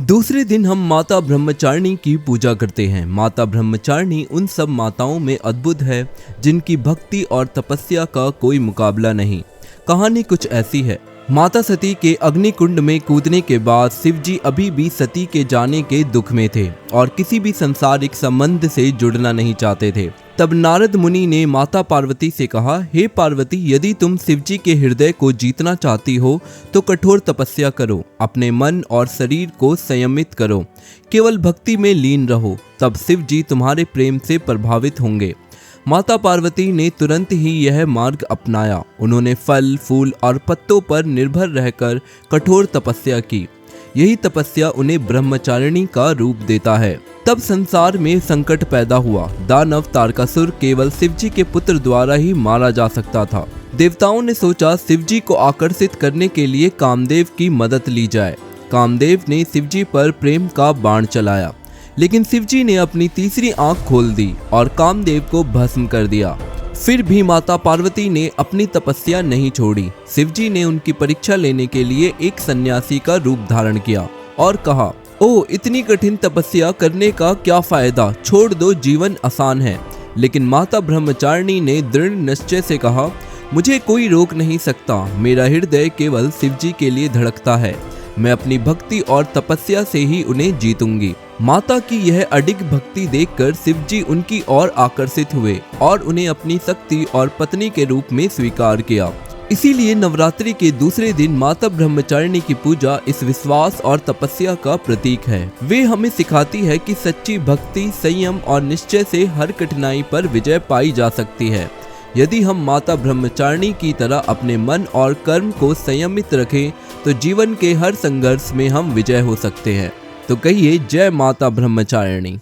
दूसरे दिन हम माता ब्रह्मचारिणी की पूजा करते हैं। माता ब्रह्मचारिणी उन सब माताओं में अद्भुत है जिनकी भक्ति और तपस्या का कोई मुकाबला नहीं। कहानी कुछ ऐसी है। माता सती के अग्निकुंड में कूदने के बाद शिवजी अभी भी सती के जाने के दुख में थे और किसी भी सांसारिक संबंध से जुड़ना नहीं चाहते थे। तब नारद मुनि ने माता पार्वती से कहा, हे पार्वती, यदि तुम शिवजी के हृदय को जीतना चाहती हो तो कठोर तपस्या करो, अपने मन और शरीर को संयमित करो, केवल भक्ति में लीन रहो, तब शिवजी तुम्हारे प्रेम से प्रभावित होंगे। माता पार्वती ने तुरंत ही यह मार्ग अपनाया। उन्होंने फल, फूल और पत्तों पर निर्भर रहकर कठोर तपस्या की। यही तपस्या उन्हें ब्रह्मचारिणी का रूप देता है। तब संसार में संकट पैदा हुआ। दानव तारकासुर केवल शिवजी के पुत्र द्वारा ही मारा जा सकता था। देवताओं ने सोचा शिवजी को आकर्षित करने के लिए कामदेव की मदद ली जाए। कामदेव ने शिवजी पर प्रेम का बाण चलाया, लेकिन शिवजी ने अपनी तीसरी आंख खोल दी और कामदेव को भस्म कर दिया। फिर भी माता पार्वती ने अपनी तपस्या नहीं छोड़ी। शिवजी ने उनकी परीक्षा लेने के लिए एक सन्यासी का रूप धारण किया और कहा, ओह, इतनी कठिन तपस्या करने का क्या फायदा, छोड़ दो, जीवन आसान है। लेकिन माता ब्रह्मचारिणी ने दृढ़ निश्चय से कहा, मुझे कोई रोक नहीं सकता, मेरा हृदय केवल शिवजी के लिए धड़कता है, मैं अपनी भक्ति और तपस्या से ही उन्हें जीतूंगी। माता की यह अडिग भक्ति देखकर शिवजी उनकी ओर आकर्षित हुए और उन्हें अपनी शक्ति और पत्नी के रूप में स्वीकार किया। इसीलिए नवरात्रि के दूसरे दिन माता ब्रह्मचारिणी की पूजा इस विश्वास और तपस्या का प्रतीक है। वे हमें सिखाती है कि सच्ची भक्ति, संयम और निश्चय से हर कठिनाई पर विजय पाई जा सकती है। यदि हम माता ब्रह्मचारिणी की तरह अपने मन और कर्म को संयमित रखें तो जीवन के हर संघर्ष में हम विजय हो सकते हैं। तो कहिए, जय माता ब्रह्मचारिणी।